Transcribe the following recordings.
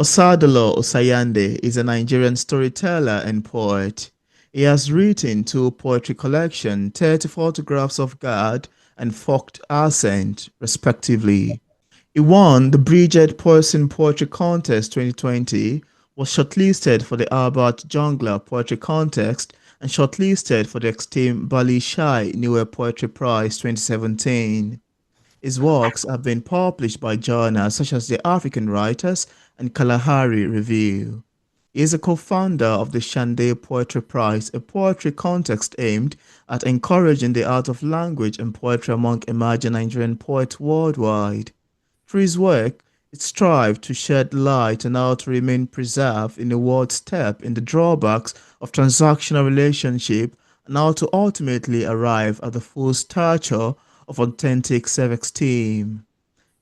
Osadolor Osayande is a Nigerian storyteller and poet. He has written two poetry collections, 30 photographs of God and Forked Accent, respectively. He won the Brigette Poirson Poetry Contest 2020, was shortlisted for the Albert Junger Poetry Contest, and shortlisted for the esteemed Babishai Niwe Poetry Prize 2017. His works have been published by journals such as the African Writers and Kalahari Review. He is a co-founder of the Sande Poetry Prize, a poetry contest aimed at encouraging the art of language and poetry among emerging Nigerian poets worldwide. Through his work, it strives to shed light on how to remain preserved in the world step in the drawbacks of transactional relationship and how to ultimately arrive at the full stature of authentic self-esteem.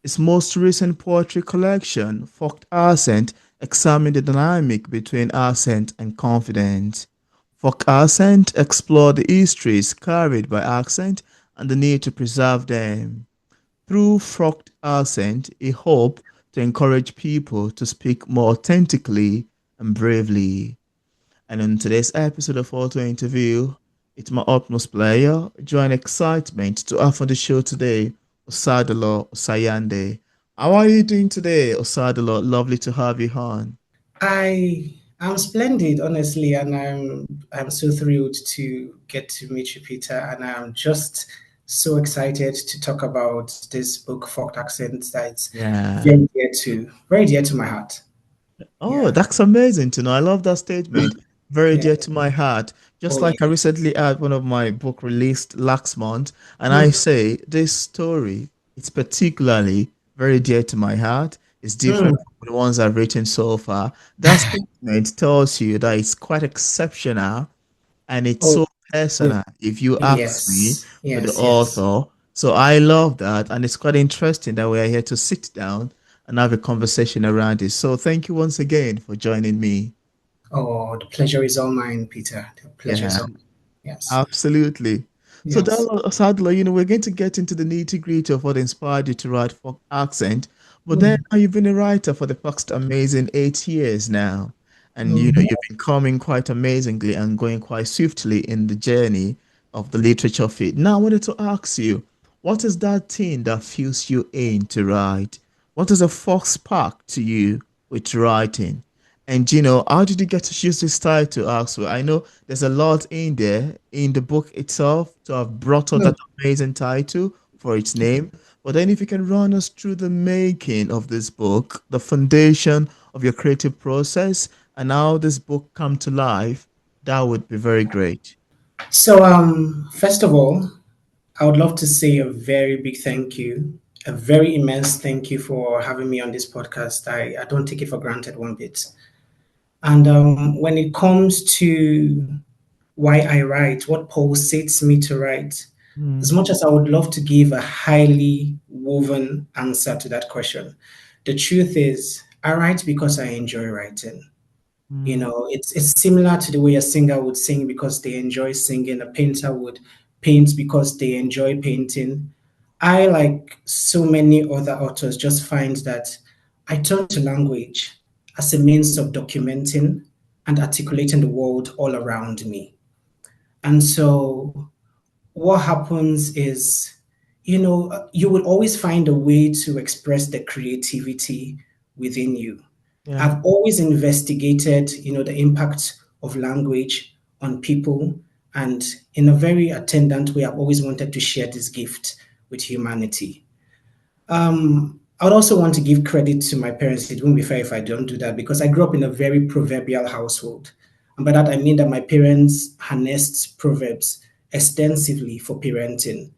His most recent poetry collection, Forked Accent, examined the dynamic between accent and confidence. Forked Accent explored the histories carried by accent and the need to preserve them. Through Forked Accent, he hoped to encourage people to speak more authentically and bravely. And in today's episode of Auto Interview, it's my utmost pleasure, joy and excitement to have on the show today, Osadolor Osayande. How are you doing today, Osadolor? Lovely to have you on. I'm splendid, honestly, and I'm so thrilled to get to meet you, Peter, and I'm just so excited to talk about this book, Forked Accents, that's Yeah. very dear to my heart. Oh, Yeah, that's amazing to know. I love that statement. Very yeah. dear to my heart. Oh, Just yeah. like I recently had one of my book released last month, and I Mm, say this story, it's particularly very dear to my heart. It's different mm. from the ones I've written so far. That statement tells you that it's quite exceptional and it's Oh, so personal, if you ask me, yes, for the yes, yes. author. So I love that, and it's quite interesting that we are here to sit down and have a conversation around it. So thank you once again for joining me. Oh, the pleasure is all mine, Peter. The pleasure is Yeah, all mine. Yes, absolutely. So, yes. Sadler, we're going to get into the nitty gritty of what inspired you to write for accent. But then Mm, you've been a writer for the past amazing 8 years now. And mm. you've been coming quite amazingly and going quite swiftly in the journey of the literature field. Now, I wanted to ask you, what is that thing that fuels you in to write? What is a first spark to you with writing? And how did you get to choose this title also? I know there's a lot in there in the book itself to have brought out Mm. that amazing title for its name. But then if you can run us through the making of this book, the foundation of your creative process, and how this book come to life, that would be very great. So, first of all, I would love to say a very big thank you, a very immense thank you for having me on this podcast. I don't take it for granted one bit. And when it comes to why I write, what pulsates me to write, as Mm, much as I would love to give a highly woven answer to that question, the truth is I write because I enjoy writing. You mm, know, it's similar to the way a singer would sing because they enjoy singing, a painter would paint because they enjoy painting. I, like so many other authors, just find that I turn to language as a means of documenting and articulating the world all around me. And so what happens is, you will always find a way to express the creativity within you. yeah. I've always investigated, the impact of language on people, and in a very attendant way, I've always wanted to share this gift with humanity. I would also want to give credit to my parents. It wouldn't be fair if I don't do that because I grew up in a very proverbial household. And by that, I mean that my parents harnessed proverbs extensively for parenting.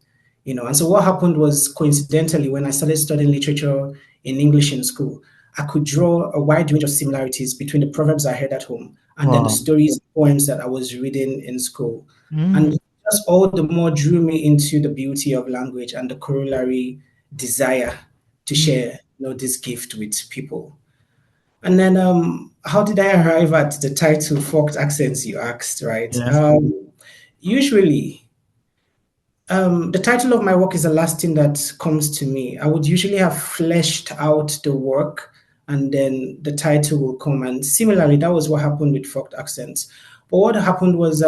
And so what happened was coincidentally, when I started studying literature in English in school, I could draw a wide range of similarities between the proverbs I heard at home and then the Wow. stories and poems that I was reading in school. And Mm, just all the more drew me into the beauty of language and the corollary desire to mm, share, this gift with people. And then, how did I arrive at the title "Forked Accents"? You asked, right? yeah. Usually, the title of my work is the last thing that comes to me. I would usually have fleshed out the work and then the title will come. And similarly, that was what happened with forked accents. But what happened was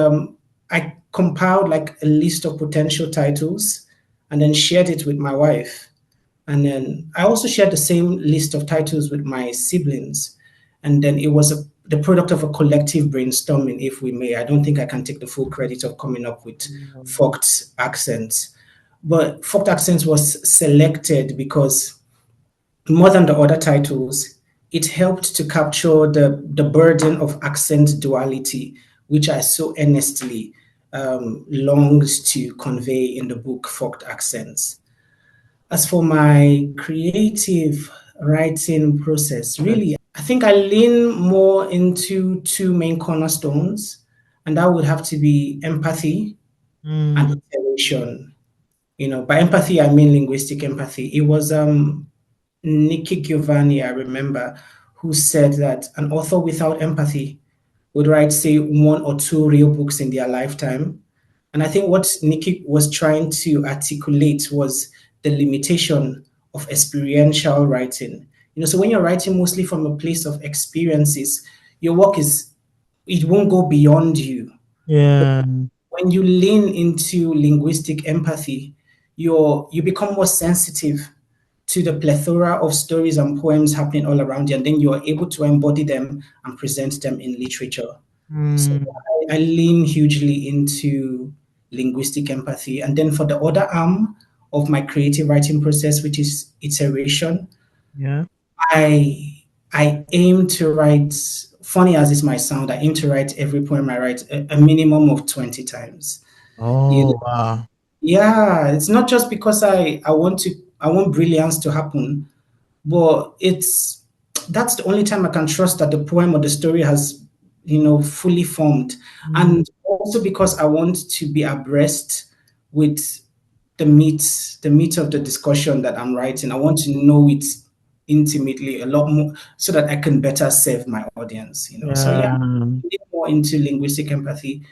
I compiled like a list of potential titles and then shared it with my wife. And then I also shared the same list of titles with my siblings. And then it was the product of a collective brainstorming, if we may. I don't think I can take the full credit of coming up with forked accents. But forked accents was selected because more than the other titles, it helped to capture the burden of accent duality, which I so earnestly longed to convey in the book Forked Accents. As for my creative writing process, really, I think I lean more into two main cornerstones, and that would have to be empathy and Mm, iteration. By empathy, I mean linguistic empathy. It was Nikki Giovanni, I remember, who said that an author without empathy would write, say, one or two real books in their lifetime. And I think what Nikki was trying to articulate was the limitation of experiential writing. So when you're writing mostly from a place of experiences, your work it won't go beyond you. yeah. When you lean into linguistic empathy, you become more sensitive to the plethora of stories and poems happening all around you, and then you are able to embody them and present them in literature. So Mm, I lean hugely into linguistic empathy. And then for the other arm of my creative writing process, which is iteration, yeah. I aim to write, funny as this might sound, I aim to write every poem I write a minimum of 20 times. You know, Oh, wow. yeah, it's not just because I want brilliance to happen, but that's the only time I can trust that the poem or the story has, fully formed. Mm, And also because I want to be abreast with the meat of the discussion that I'm writing. I want to know it intimately a lot more so that I can better serve my audience. So yeah, yeah. more into linguistic empathy,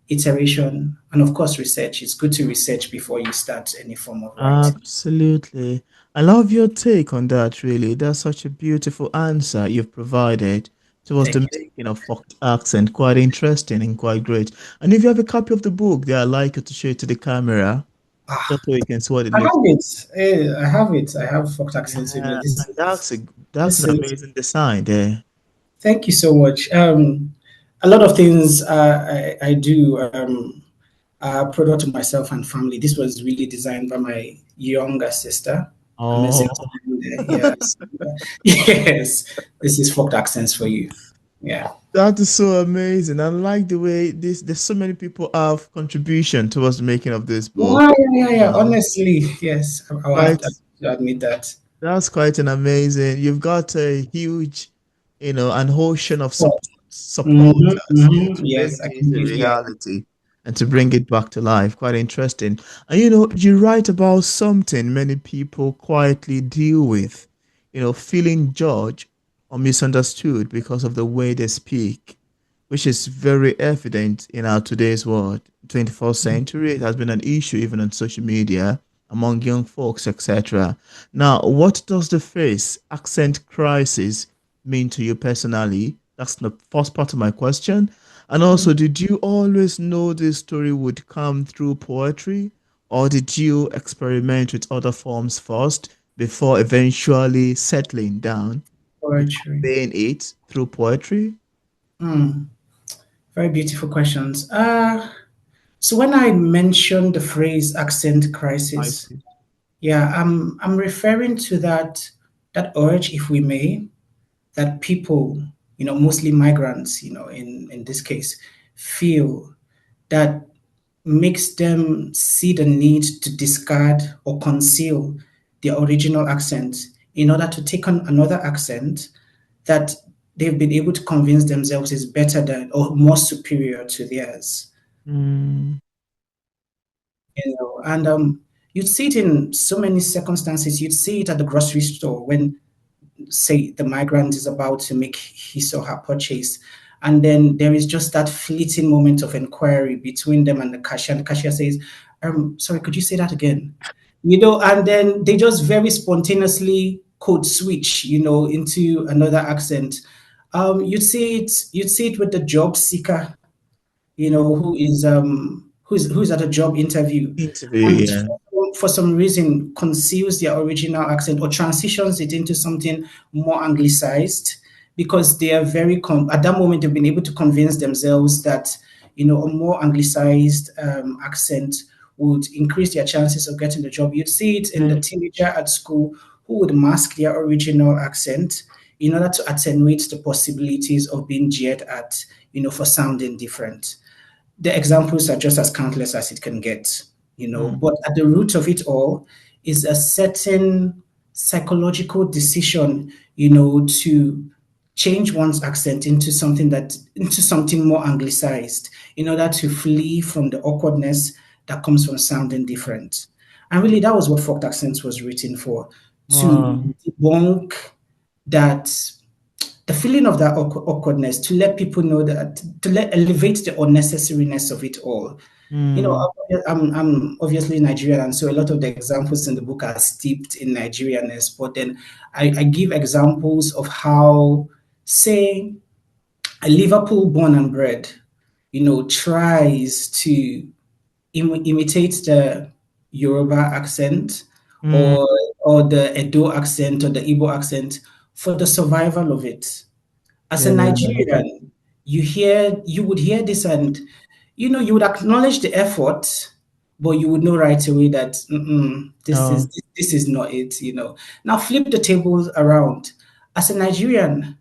iteration, and of course research. It's good to research before you start any form of writing. Absolutely. I love your take on that, really. That's such a beautiful answer you've provided towards Thank the you. making of forked accent. Quite interesting and quite great. And if you have a copy of the book, I'd like you to show it to the camera, Ah, just so you can see what it I looks have like. it. I have it. I have forked accents with me. Yeah, This and that's this an is amazing design there. Thank you so much. A lot of things I do are product of myself and family. This was really designed by my younger sister. I'm a Oh, sister. Yes. Yes. This is forked accents for you. Yeah. that is so amazing. I like the way there's so many people have contribution towards the making of this book. Yeah, yeah, yeah, You yeah. know, Honestly, yes. I'll have quite to admit that. That's quite an amazing. You've got a huge, an ocean of But, supporters, to yes, make I this can a give you. reality and to bring it back to life. Quite interesting. And you write about something many people quietly deal with, feeling judged or misunderstood because of the way they speak, which is very evident in our today's world. 21st century, it has been an issue even on social media among young folks, etc. Now, what does the phrase accent crisis mean to you personally? That's the first part of my question. And also, did you always know this story would come through poetry, or did you experiment with other forms first before eventually settling down with Poetry. conveying it through poetry? Mm, very beautiful questions. So when I mentioned the phrase accent I crisis, see. yeah, I'm referring to that urge, if we may, that people, mostly migrants, in this case, feel that makes them see the need to discard or conceal their original accent in order to take on another accent that they've been able to convince themselves is better than or more superior to theirs. Mm, And you'd see it in so many circumstances. You'd see it at the grocery store when, say, the migrant is about to make his or her purchase. And then there is just that fleeting moment of inquiry between them and the cashier. And the cashier says, sorry, could you say that again? And then they just very spontaneously code switch, into another accent. You'd see it with the job seeker, who's at a job interview, Interview, and yeah. for some reason conceals their original accent or transitions it into something more anglicized, because they are at that moment they've been able to convince themselves that a more anglicized accent would increase their chances of getting the job. You'd see it in the Yeah. teenager at school who would mask their original accent in order to attenuate the possibilities of being jeered at, for sounding different. The examples are just as countless as it can get, Mm. but at the root of it all is a certain psychological decision, to change one's accent into something more anglicized in order to flee from the awkwardness that comes from sounding different. And really, that was what Forked Accents was written for, to Wow. debunk that, the feeling of that awkwardness, to let people know that, to elevate the unnecessariness of it all. Mm. I'm obviously Nigerian, and so a lot of the examples in the book are steeped in Nigerianness. But then I give examples of how, say, a Liverpool born and bred, tries to imitate the Yoruba accent, Mm. or the Edo accent or the Igbo accent for the survival of it. As a Yeah. Nigerian, you would hear this, and you would acknowledge the effort, but you would know right away that No. this is not it. Now flip the tables around. As a Nigerian,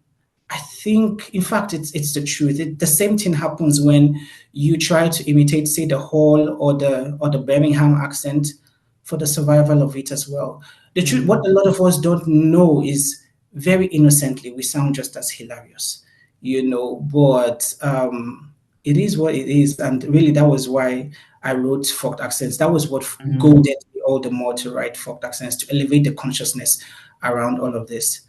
I think, in fact, it's the truth. The same thing happens when you try to imitate, say, the Hall or the Birmingham accent for the survival of it as well. The truth, what Mm. a lot of us don't know is, very innocently, we sound just as hilarious, but it is what it is, and really that was why I wrote Forked Accents. That was what Mm. goaded me all the more to write Forked Accents, to elevate the consciousness around all of this.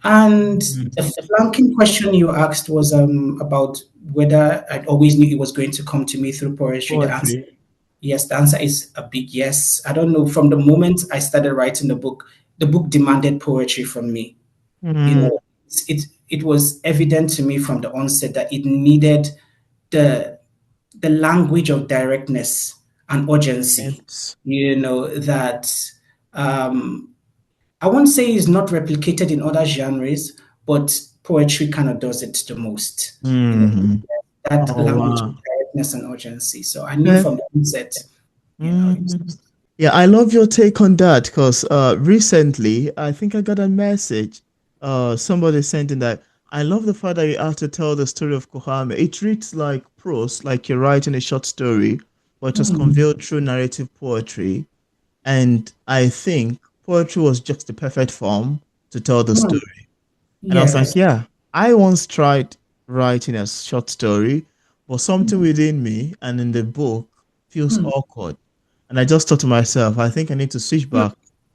And the Mm. flanking question you asked was about whether I always knew it was going to come to me through poetry. The answer, Poetry. yes, the answer is a big yes. I don't know. From the moment I started writing the book demanded poetry from me. You Mm. know, it was evident to me from the onset that it needed the the language of directness and urgency. It's. That um, I won't say is not replicated in other genres, but poetry kind of does it the most. Mm. That Oh, language of wow. directness and urgency. So I knew Yeah. from the onset, Mm. Yeah, I love your take on that because recently I think I got a message. Somebody sent in that I love the fact that you have to tell the story of Kohame. It reads like prose, like you're writing a short story, but it was Hmm. conveyed through narrative poetry. And I think poetry was just the perfect form to tell the Hmm. story. And I was like, Yes. yeah, I once tried writing a short story, but something within me and in the book feels Hmm. awkward. And I just thought to myself, I think I need to switch Hmm. back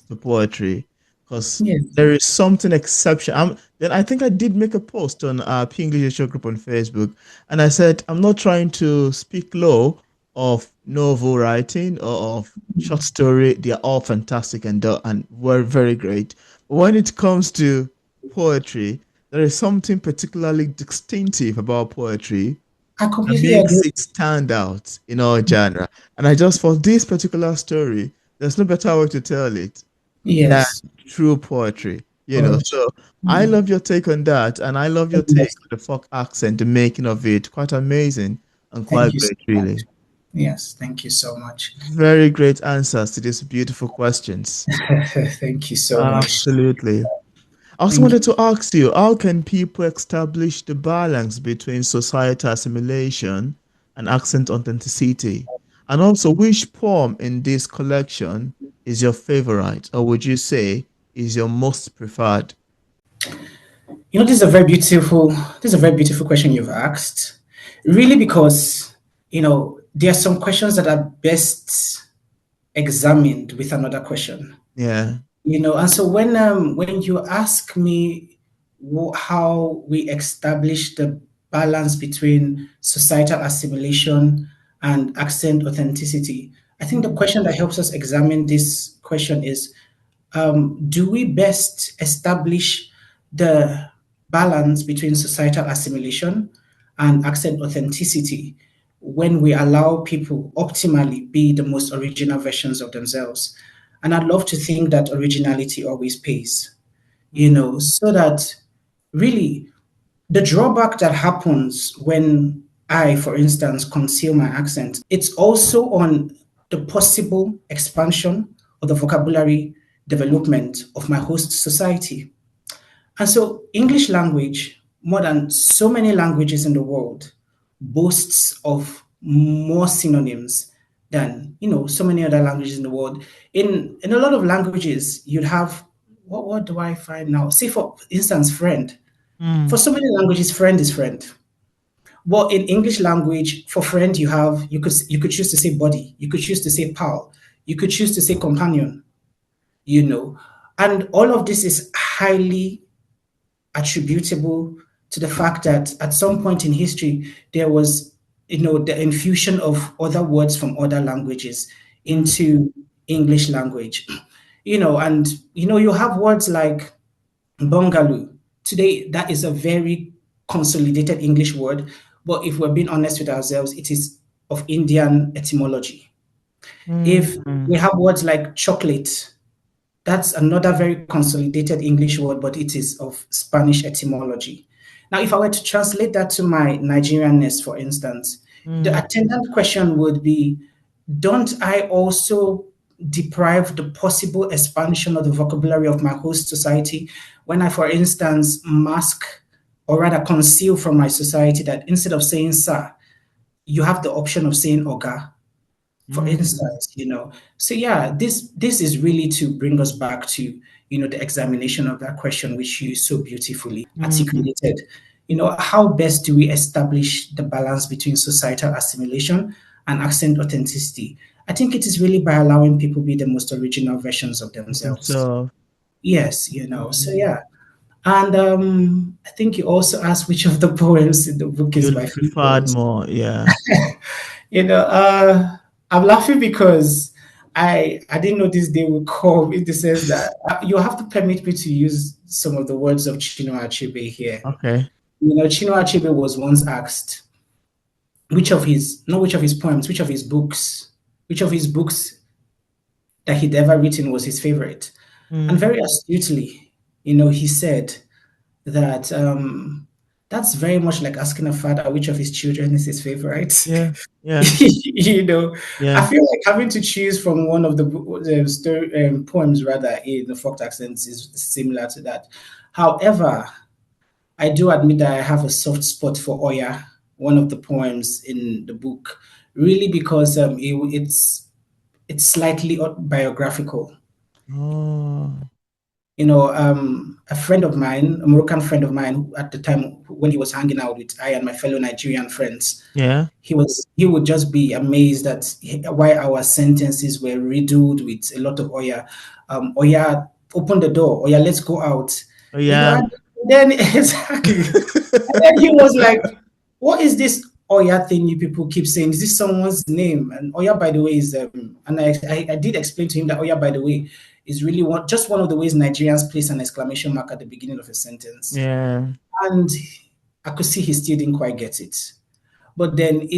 to poetry because Yes. there is something exceptional. Then I think I did make a post on our P English Literature group on Facebook, and I said I'm not trying to speak low of novel writing or of short story. They are all fantastic and were very great. But when it comes to poetry, there is something particularly distinctive about poetry I that completely makes agree. it stand out in our genre. And I just for this particular story, there's no better way to tell it than Yes. through poetry. Poetry. So I Hmm. love your take on that, and I love your take Yes. on the folk accent, the making of it. Quite amazing and Thank quite you so great, much. really. Yes. Thank you so much. Very great answers to these beautiful questions. Thank you so much. Absolutely. I also Thank wanted you. to ask you, how can people establish the balance between societal assimilation and accent authenticity? And also, which poem in this collection is your favorite, or would you say is your most preferred? This is a very beautiful question you've asked. Really, because there are some questions that are best examined with another question. Yeah. And so when you ask me how we establish the balance between societal assimilation and accent authenticity, I think the Mm. question that helps us examine this question is, do we best establish the balance between societal assimilation and accent authenticity when we allow people optimally be the most original versions of themselves? And I'd love to think that originality always pays, so that really the drawback that happens when I, for instance, conceal my accent, it's also on the possible expansion of the vocabulary development of my host society. And so English language, more than so many languages in the world, boasts of more synonyms than, so many other languages in the world. In a lot of languages, you'd have, what do I find now? Say, for instance, friend. For Mm. so many languages, friend is friend. Well, in English language, for friend, you could choose to say buddy, you could choose to say pal, you could choose to say companion, and all of this is highly attributable to the fact that at some point in history there was, the infusion of other words from other languages Mm. into English language, and you have words like Bungaloo. Today, that is a very consolidated English word, but if we're being honest with ourselves, it is of Indian etymology. If we Mm. have words like chocolate, that's another very consolidated English word, but it is of Spanish etymology. Now, if I were to translate that to my Nigerianness, for instance, the Mm. attendant question would be, don't I also deprive the possible expansion of the vocabulary of my host society when I, for instance, mask or rather conceal from my society that instead of saying sir, you have the option of saying oga, for Mm. instance, So yeah, this is really to bring us back to, the examination of that question which you so beautifully Mm. articulated. How best do we establish the balance between societal assimilation and accent authenticity? I think it is really by allowing people be the most original versions of themselves. Themselves. Yes, so Mm. yeah. And I think you also asked which of the poems in the book is You'd my preferred favorite. more, yeah. You know, I'm laughing because I didn't know this day would come in the sense that you have to permit me to use some of the words of Chinua Achebe here. Okay. Chinua Achebe was once asked not which of his poems, which of his books that he'd ever written was his favorite. And Mm. very astutely, he said that that's very much like asking a father which of his children is his favorite. Yeah. Yeah. I Yeah. feel like having to choose from one of the story poems rather in the folk accents is similar to that. However, I do admit that I have a soft spot for Oya, one of the poems in the book, really because it's slightly biographical. Oh. A friend of mine, a Moroccan friend of mine, who at the time when he was hanging out with I and my fellow Nigerian friends, Yeah. he would just be amazed at why our sentences were riddled with a lot of Oya. Oya, open the door. Oya, let's go out. Oh, yeah. And then exactly. And then he was like, "What is this Oya thing you people keep saying? Is this someone's name?" And Oya, by the way, is and I did explain to him that Oya, by the way, is really just one of the ways Nigerians place an exclamation mark at the beginning of a sentence. Yeah. And I could see he still didn't quite get it. But then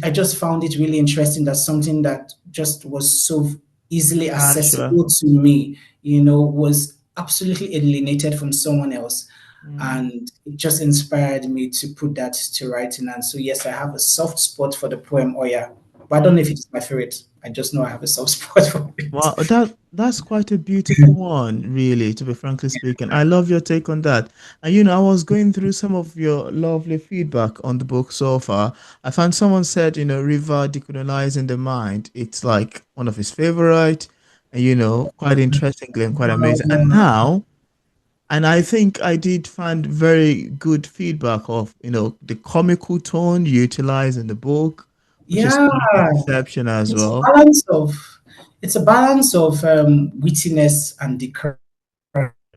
I just found it really interesting that something that just was so easily Casual. accessible to me, was absolutely alienated from someone else. Mm. And it just inspired me to put that to writing. And so, yes, I have a soft spot for the poem Oya, but I don't know if Mm. it's my favorite. I just know I have a soft spot for it. Wow, that's quite a beautiful one, really, to be frankly speaking. I love your take on that. And I was going through some of your lovely feedback on the book so far. I found someone said, River decolonizing the mind. It's like one of his favorite, and quite interestingly and quite amazing. And now, and I think I did find very good feedback of, the comical tone you utilize in the book, which is Yeah, quite exceptional as it's a well. balance of wittiness and decline.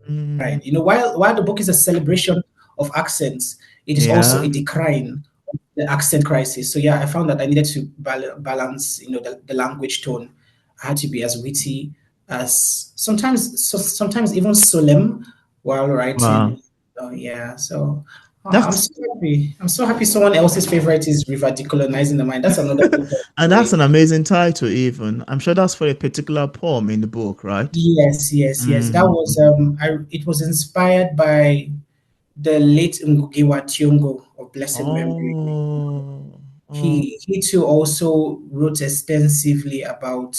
Mm. While the book is a celebration of accents, it is also a Yeah. decline of the accent crisis. So yeah, I found that I needed to balance, the language tone. I had to be as witty as sometimes even solemn while Wow. writing. So yeah, so I'm That's so happy. I'm so happy someone else's favorite is River Decolonizing the Mind. That's another book I and that's enjoy. an amazing title even. I'm sure that's for a particular poem in the book, right? Yes, yes, yes. That Mm. was it was inspired by the late Ngugi wa Thiong'o of blessed memory. Oh, oh, He too also wrote extensively about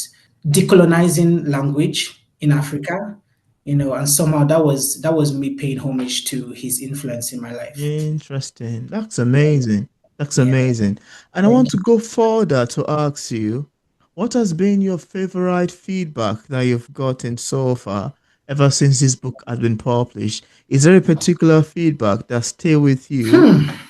decolonizing language in Africa, and somehow that was me paying homage to his influence in my life. interesting. That's Yeah, amazing. That's yeah. amazing. And I want Thank to you. go further to ask you, what has been your favorite feedback that you've gotten so far ever since this book has been published? Is there a particular feedback that stay with you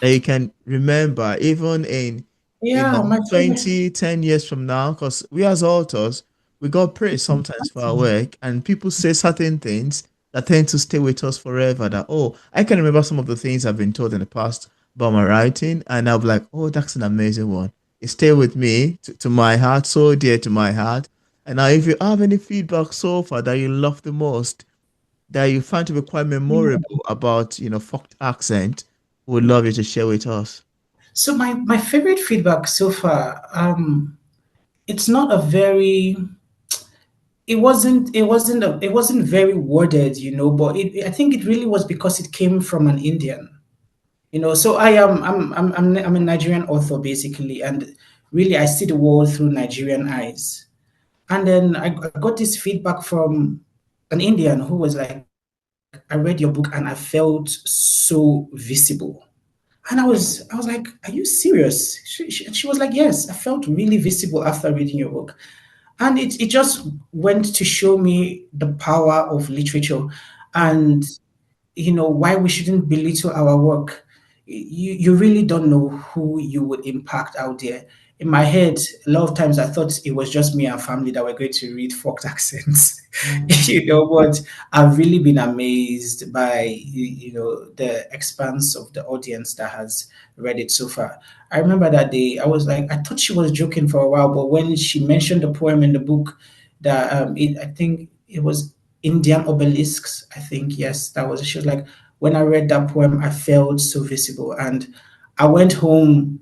that you can remember even in, Yeah, my favorite. 20, 10 years from now? Because we as authors, we got praise sometimes for our work, and people say certain things that tend to stay with us forever. That, oh, I can remember some of the things I've been told in the past about my writing, and I'll be like, oh, that's an amazing one. It stayed with me to my heart, so dear to my heart. And now, if you have any feedback so far that you love the most, that you find to be quite memorable about, fucked accent, we'd love you to share with us. So my favorite feedback so far, it's not a very. It wasn't very worded, but I think it really was because it came from an Indian. So I'm a Nigerian author basically, and really I see the world through Nigerian eyes. And then I got this feedback from an Indian who was like, I read your book and I felt so visible. And I was like, are you serious? She was like, yes, I felt really visible after reading your book. And it just went to show me the power of literature, and why we shouldn't belittle our work. You really don't know who you would impact out there. In my head, a lot of times I thought it was just me and family that were going to read forked accents, Mm, but I've really been amazed by the expanse of the audience that has read it so far. I remember that day I was like, I thought she was joking for a while, but when she mentioned the poem in the book, that I think it was Indian obelisks. I think, yes, that was. She was like, when I read that poem, I felt so visible, and I went home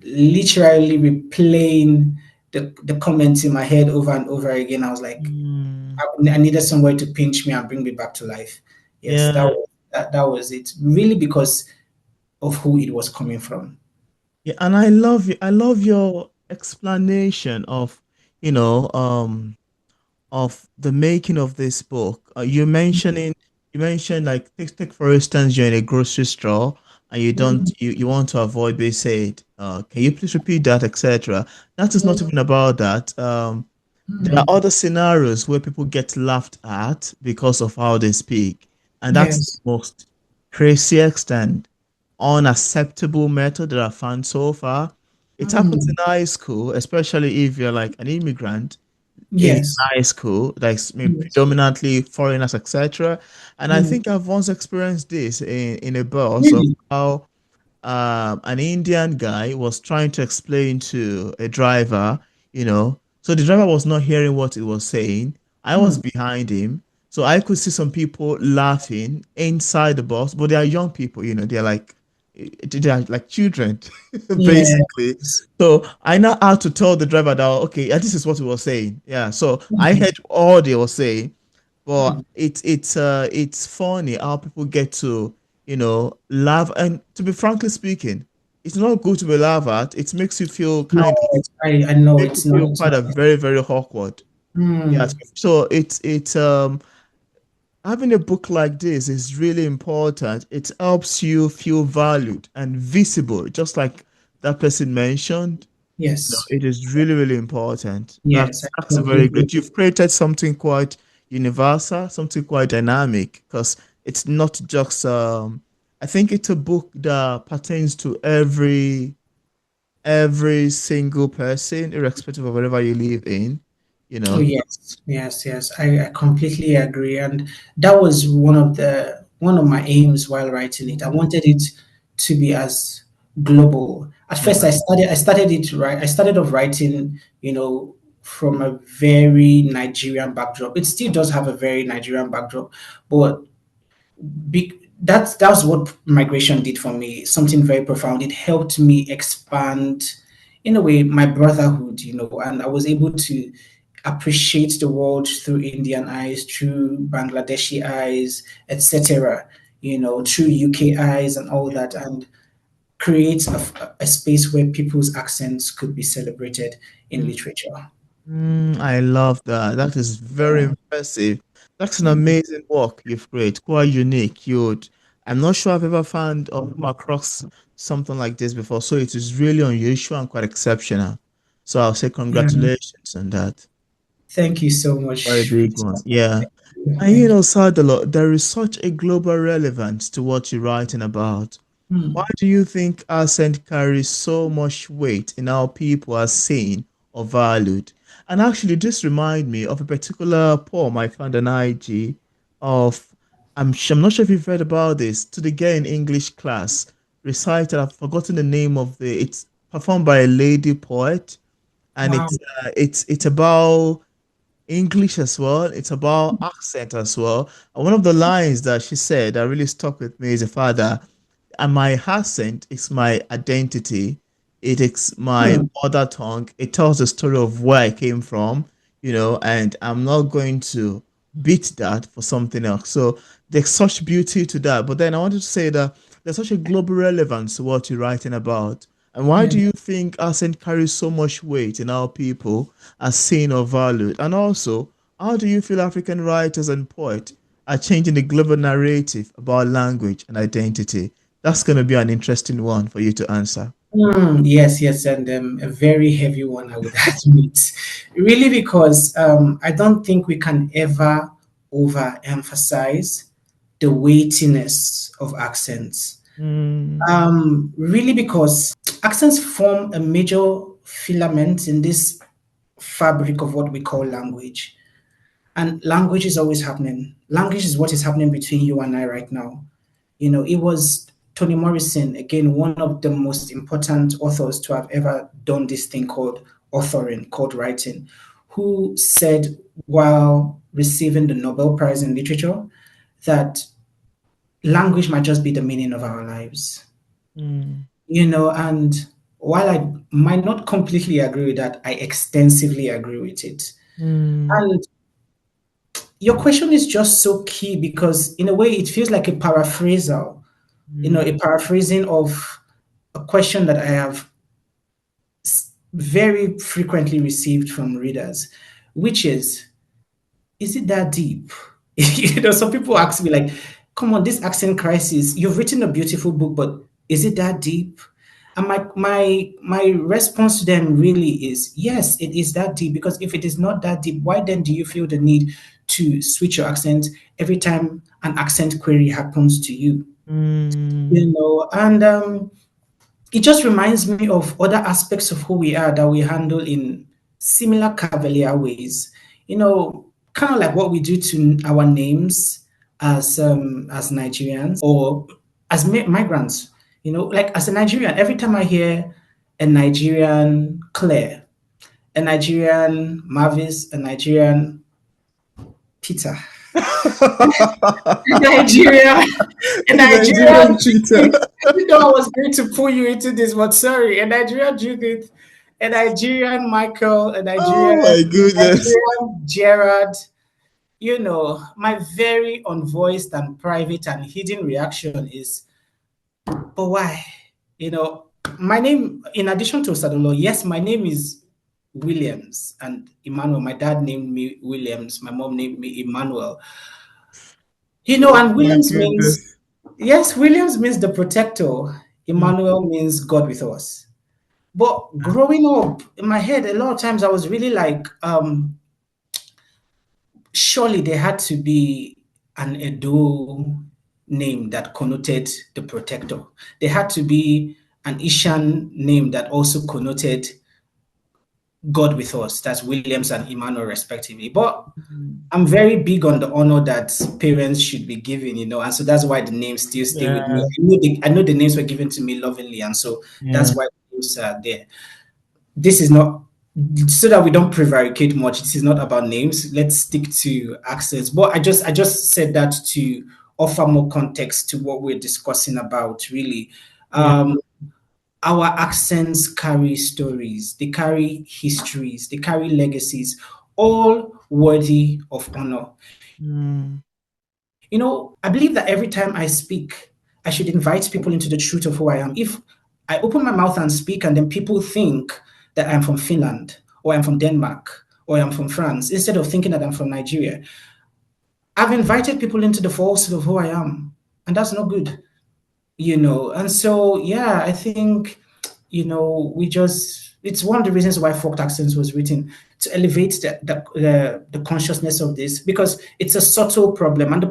literally replaying the comments in my head over and over again. I was like, mm, I needed somewhere to pinch me and bring me back to life. Yes, that yeah, was that was it. Really, because of who it was coming from. yeah, and I love you. I love your explanation of, you know, um, of the making of this book. You mentioned like take for instance you're in a grocery store and you don't Mm, you want to avoid being said, can you please repeat that, etc. That is not mm, even about that. There are mm. other scenarios where people get laughed at because of how they speak, and that's the Yes. most craziest and unacceptable method that I've found so far. It happens in Mm. high school, especially if you're like an immigrant in Yes. high school, like Yes. predominantly foreigners, etc. And I Mm. think I've once experienced this in a bus of Really? how an Indian guy was trying to explain to a driver, so the driver was not hearing what he was saying. I was Mm. behind him, so I could see some people laughing inside the bus, but they are young people, they are like children, basically. Yes. So I now had to tell the driver that, okay, yeah, this is what he was saying. Yeah, so I Mm. heard all they were saying, but Mm. it's funny how people get to laugh. And to be frankly speaking, it's not good to be laughed at. It makes you feel No, kind of I know make you it's not. feel It's quite not. a very, very awkward. Yes. Mm. So it's having a book like this is really important. It helps you feel valued and visible, just like that person mentioned. Yes. It is really, really important. Yes, I That's very completely. good. You've created something quite universal, something quite dynamic, because it's not just I think it's a book that pertains to every single person, irrespective of wherever you live in, you Oh know. yes, yes, yes. I completely agree, and that was one of my aims while writing it. I wanted it to be as global. At first, Yeah. I started it right. I started off writing, from a very Nigerian backdrop. It still does have a very Nigerian backdrop, but that's what migration did for me. Something very profound. It helped me expand, in a way, my brotherhood. And I was able to appreciate the world through Indian eyes, through Bangladeshi eyes, etc. Through UK eyes and all that, and create a space where people's accents could be celebrated in literature. I love that. That is very Yeah. impressive. That's an amazing work you've created. Quite unique. I'm not sure I've ever found or come across something like this before. So it is really unusual and quite exceptional. So I'll say Yeah. congratulations on that. Thank you so Very much. big one. Yeah. And Thank you. Sadalo, there is such a global relevance to what you're writing about. Why Hmm. do you think accent carries so much weight in how people are seen or valued? And actually, this reminds me of a particular poem I found on IG of, I'm not sure if you've read about this, to the girl in English class, recited, I've forgotten the name of it's performed by a lady poet, and Wow. it's about English as well. It's about accent as well. And one of the lines that she said that really stuck with me is the fact that and my accent is my identity. It is my Hmm. mother tongue. It tells the story of where I came from, and I'm not going to beat that for something else. So there's such beauty to that. But then I wanted to say that there's such a global relevance to what you're writing about. And why Yeah. do you think accent carries so much weight in how people are seen or valued? And also, how do you feel African writers and poets are changing the global narrative about language and identity? That's going to be an interesting one for you to answer. Yes, yes, and a very heavy one, I would admit. Really, because I don't think we can ever overemphasize the weightiness of accents. Mm, Really, because accents form a major filament in this fabric of what we call language. And language is always happening. Language is what is happening between you and I right now. It was Toni Morrison, again, one of the most important authors to have ever done this thing called authoring, called writing, who said while receiving the Nobel Prize in Literature that language might just be the meaning of our lives. mm, And while I might not completely agree with that, I extensively agree with it. mm, And your question is just so key because, in a way, it feels like a paraphrasal, mm, a paraphrasing of a question that I have very frequently received from readers, which is it that deep? Some people ask me, like, come on, this accent crisis, you've written a beautiful book, but is it that deep? And my response to them really is yes, it is that deep. Because if it is not that deep, why then do you feel the need to switch your accent every time an accent query happens to you? mm. And it just reminds me of other aspects of who we are that we handle in similar cavalier ways. Kind of like what we do to our names as Nigerians or as migrants. Like as a Nigerian, every time I hear a Nigerian Claire, a Nigerian Mavis, a Nigerian Peter, Nigeria, a The Nigerian Nigerian cheetah. Judith. I was going to pull you into this, but sorry, a Nigerian Judith, a Nigerian Michael, Oh my goodness. Nigerian Gerard. My very unvoiced and private and hidden reaction is, but why? You know, my name, in addition to Osadolor, yes, my name is Williams and Emmanuel. My dad named me Williams. My mom named me Emmanuel. Oh And my Williams means, goodness. yes, Williams means the protector. Emmanuel means God with us. But growing up in my head, a lot of times I was really like, surely there had to be an Edo name that connoted the protector. There had to be an Ishan name that also connoted God with us. That's Williams and Emmanuel, respectively. But Mm. I'm very big on the honor that parents should be given, and so that's why the names still stay with me. Yeah, I know the names were given to me lovingly, and so yeah. that's why the names are there. This is not so that we don't prevaricate much, this is not about names. Let's stick to accents. But I just said that to offer more context to what we're discussing about, really. Yeah. Our accents carry stories, they carry histories, they carry legacies, all worthy of honor. Mm, I believe that every time I speak, I should invite people into the truth of who I am. If I open my mouth and speak, and then people think that I'm from Finland, or I'm from Denmark, or I'm from France, instead of thinking that I'm from Nigeria, I've invited people into the falsehood of who I am, and that's not good. And so, yeah, I think, it's one of the reasons why Folk Accents was written, to elevate the consciousness of this, because it's a subtle problem. And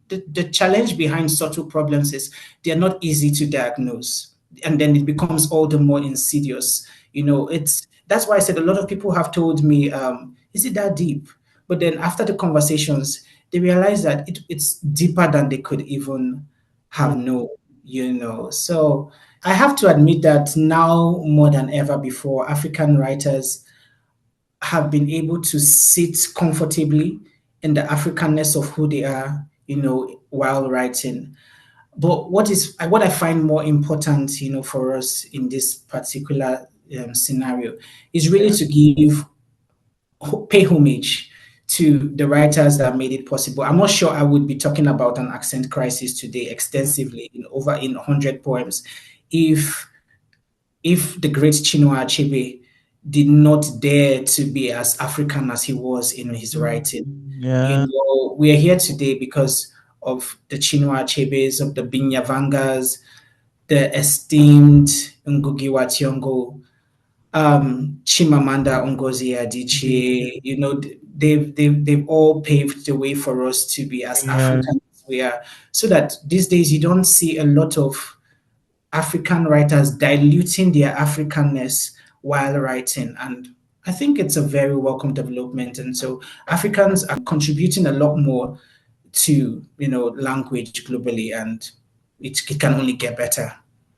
the challenge behind subtle problems is they're not easy to diagnose. And then it becomes all the more insidious. That's why I said a lot of people have told me, is it that deep? But then after the conversations, they realize that it's deeper than they could even have mm, known. So I have to admit that now more than ever before, African writers have been able to sit comfortably in the Africanness of who they are, while writing. But what I find more important, for us in this particular scenario is really yeah. to pay homage to the writers that made it possible. I'm not sure I would be talking about an accent crisis today extensively in 100 poems if the great Chinua Achebe did not dare to be as African as he was in his Mm, writing. yeah. We are here today because of the Chinua Achebes, of the Binyavangas, the esteemed Ngugi wa Thiong'o, Chimamanda Ngozi Adichie. They've all paved the way for us to be as Yeah. African as we are. So that these days you don't see a lot of African writers diluting their Africanness while writing. And I think it's a very welcome development. And so Africans are contributing a lot more to language globally, and it can only get better.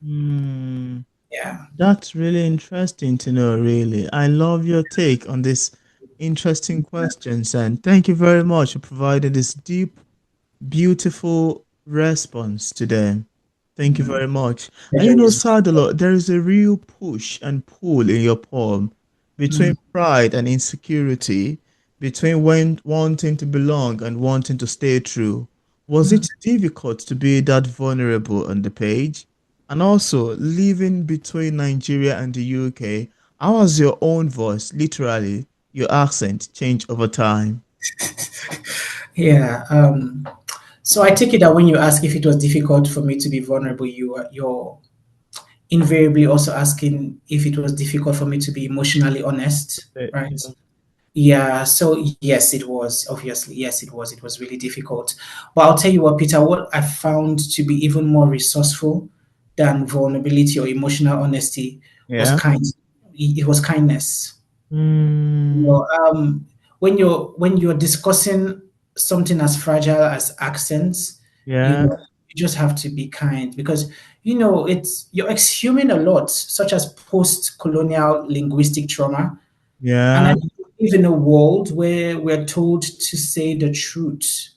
Mm. Yeah. That's really interesting to know, really. I love your take on this interesting questions, and thank you very much for providing this deep, beautiful response today. Thank you Mm. very much. And Pleasure is Sadalo, there is a real push and pull in your poem between mm. pride and insecurity, between when wanting to belong and wanting to stay true. Was Mm. it difficult to be that vulnerable on the page? And also, living between Nigeria and the UK, how has your own voice, literally, your accent, changed over time? Yeah. So I take it that when you ask if it was difficult for me to be vulnerable, you're invariably also asking if it was difficult for me to be emotionally honest, right? Yeah. Yeah, so yes, it was. Obviously, yes, it was. It was really difficult. But I'll tell you what, Peter, what I found to be even more resourceful than vulnerability or emotional honesty was Yeah. it was kindness. You Mm, know, when you're discussing something as fragile as accents, you yeah. know, you just have to be kind, because it's you're exhuming a lot, such as post-colonial linguistic trauma. And Yeah. I live in a world where we're told to say the truth.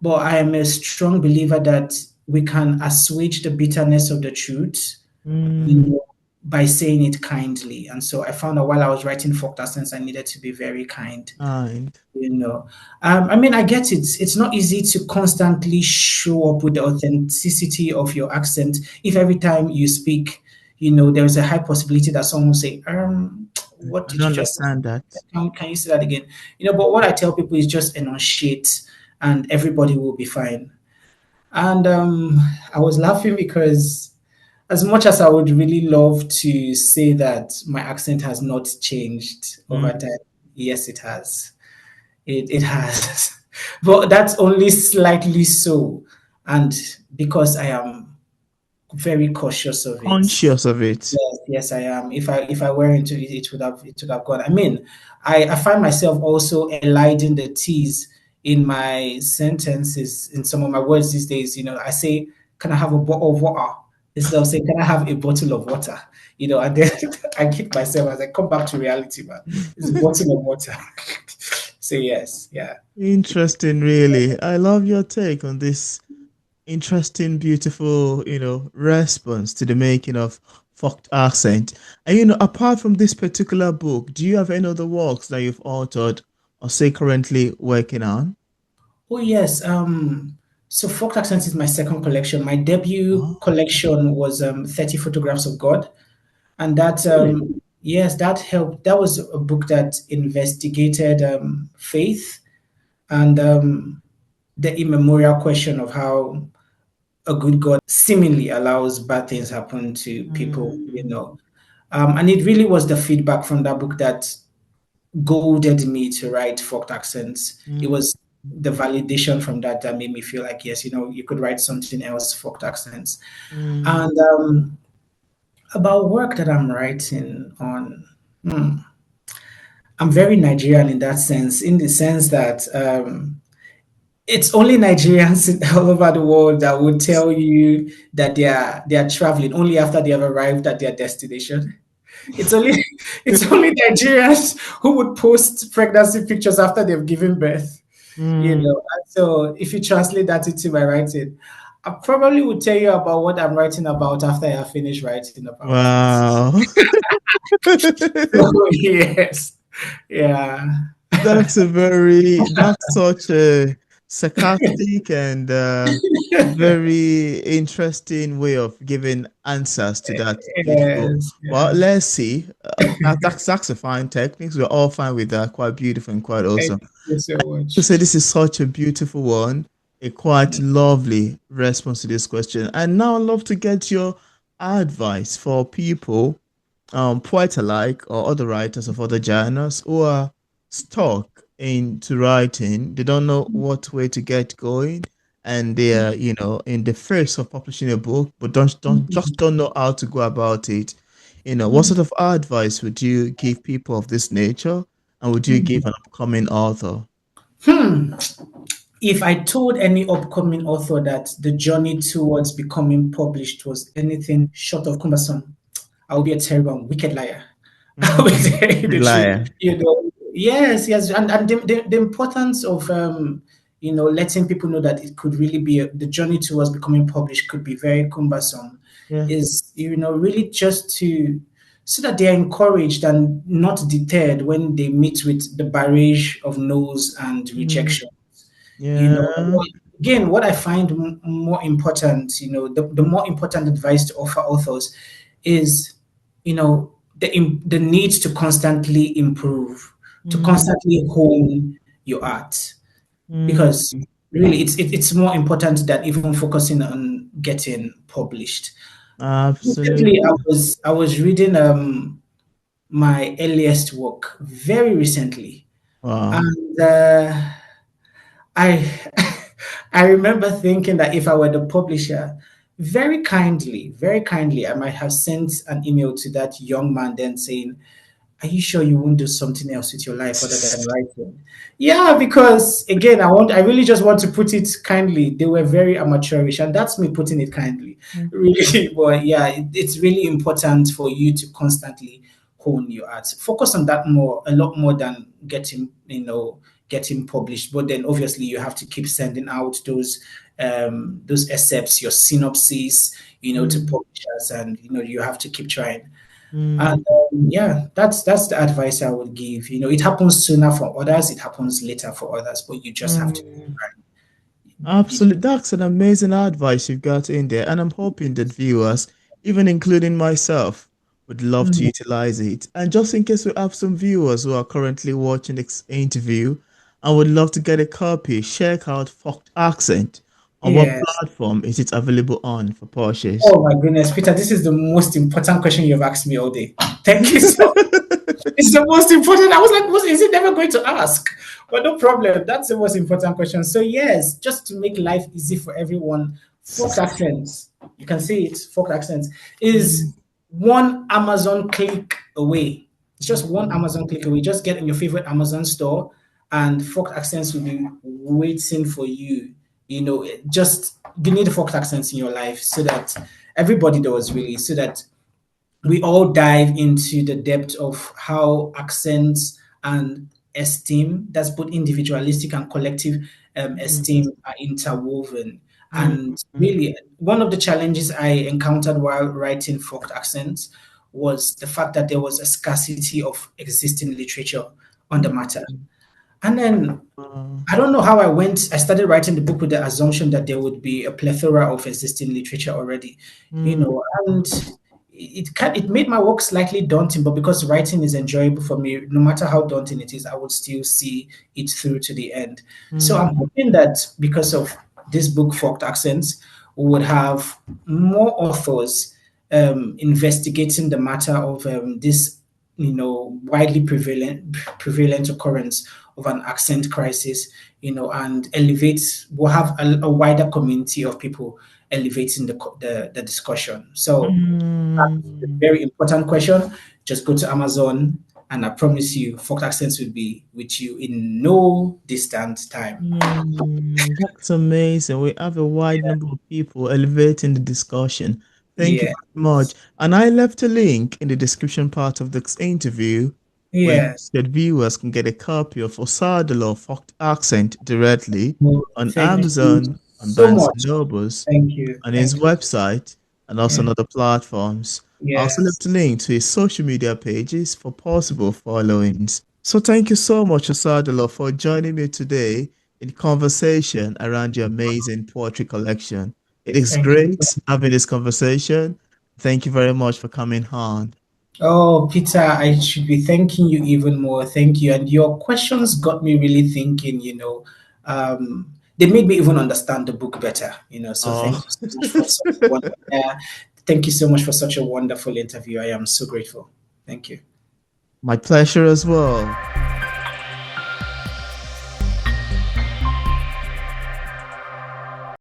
But I am a strong believer that we can assuage the bitterness of the truth, you Mm, know, by saying it kindly. And so I found that while I was writing Folk Accents, I needed to be very kind. kind. You know, I mean, I get it. It's not easy to constantly show up with the authenticity of your accent. If every time you speak, there is a high possibility that someone will say, what I did don't you just say? understand that. Can you say that again? But what I tell people is just enunciate, and everybody will be fine. And I was laughing because, as much as I would really love to say that my accent has not changed over Mm, time, yes, it has. It has, but that's only slightly so, and because I am very cautious of it. conscious of it. Yes, yes, I am. If I were into it, it would have gone. I mean, I find myself also eliding the T's in my sentences, in some of my words these days. I say, "Can I have a bottle of water?" instead of saying, "Can I have a bottle of water?" And then I kick myself as I come back to reality, man. It's a bottle of water. So yes, yeah. Interesting, really. I love your take on this interesting, beautiful, response to the making of fucked accent. And apart from this particular book, do you have any other works that you've authored or say currently working on? Oh yes. So Folk Accents is my second collection. My debut Oh, collection was 30 Photographs of God. And that really? yes, that helped. That was a book that investigated faith and the immemorial question of how a good God seemingly allows bad things happen to people. Mm, And it really was the feedback from that book that goaded me to write Forked Accents. It mm, was the validation from that made me feel like, yes, you could write something else, Forked Accents. mm, And about work that I'm writing on, hmm, I'm very Nigerian in that sense, in the sense that it's only Nigerians all over the world that would tell you that they are traveling only after they have arrived at their destination. It's only it's only Nigerians who would post pregnancy pictures after they've given birth. mm. And so if you translate that into my writing, I probably would tell you about what I'm writing about after I have finished writing about it. Wow. So yes, yeah. That's such a sarcastic and very interesting way of giving answers to that beautiful. Yes, Well, yeah. let's see. That's a fine techniques. We're all fine with that. Quite beautiful and quite Thank awesome. you so To say much. this is such a beautiful one, a quite lovely response to this question. And now I'd love to get your advice for people poets alike or other writers of other genres who are stuck into writing. They don't know what way to get going, and they are, in the phase of publishing a book, but don't know how to go about it. What sort of advice would you give people of this nature, and would you give an upcoming author? Hmm. If I told any upcoming author that the journey towards becoming published was anything short of cumbersome, I would be a terrible and wicked liar. I would Mm, tell you the truth. liar. Yes, yes, and the importance of letting people know that it could really be the journey towards becoming published could be very cumbersome Yeah. is really just to so that they are encouraged and not deterred when they meet with the barrage of no's and Mm, rejection. you know yeah. Again, what I find more important, the more important advice to offer authors is the need to constantly improve, to Mm, constantly hone your art, mm, because really it's more important than even focusing on getting published. Recently absolutely. I was reading my earliest work very recently, Wow. and I I remember thinking that if I were the publisher, very kindly, I might have sent an email to that young man then saying, "Are you sure you won't do something else with your life other than writing?" Yeah, because again, I really just want to put it kindly. They were very amateurish, and that's me putting it kindly, Mm, really. But yeah, it's really important for you to constantly hone your art. Focus on that a lot more than getting published. But then obviously you have to keep sending out those excerpts, your synopses, to mm, publishers, and you have to keep trying. mm, And yeah, that's the advice I would give. It happens sooner for others, it happens later for others, but you just have to mm. keep Absolutely. That's an amazing advice you've got in there. And I'm hoping that viewers, even including myself, would love to trying. utilize it. And just in case we have some viewers who are currently watching this interview and would love to get a copy, check out Fucked Accent. On what Yes. platform is it available on for purchase? Oh my goodness, Peter, this is the most important question you've asked me all day. Thank you so It's the most important. I was like, is it never going to ask? But no problem. That's the most important question. So yes, just to make life easy for everyone, Folk Accents, you can see it, Folk Accents, is Mm, one Amazon click away. It's just one mm, Amazon click away. Just get in your favorite Amazon store and Folk Accents will be waiting for you just you need folk accents in your life so that everybody does really, so that we all dive into the depth of how accents and esteem, that's both individualistic and collective esteem, are interwoven. And Mm. really, one of the challenges I encountered while writing folk accents was the fact that there was a scarcity of existing literature on the matter. And then Uh, I don't know how I started writing the book with the assumption that there would be a plethora of existing literature already, mm, and it made my work slightly daunting, but because writing is enjoyable for me, no matter how daunting it is, I would still see it through to the end. So I'm mm, hoping that because of this book, Forked Accents, we would have more authors investigating the matter of this widely prevalent occurrence of an accent crisis, and we'll have a wider community of people elevating the discussion. So that's a mm. very important question. Just go to Amazon, and I promise you, Folk Accents will be with you in no distant time. That's amazing. We have a wide number of people elevating the discussion. Thank you Yeah. very much. And I left a link in the description part of this interview where Yes. interested viewers can get a copy of Osadolor Focked Accent directly Well, on thank you Amazon, on so Barnes& and much. Nobles, Thank you. on his Thank you. website, and also Yeah. on other platforms. I also left a Yes. link to his social media pages for possible followings. So thank you so much, Osadolor, for joining me today in conversation around your amazing poetry collection. It is Thank you. great having this conversation. Thank you very much for coming on. Oh, Peter, I should be thanking you even more. Thank you. And your questions got me really thinking, they made me even understand the book better, so thank Oh, you so much for such a thank you so much for such a wonderful interview. I am so grateful. Thank you. my pleasure as well.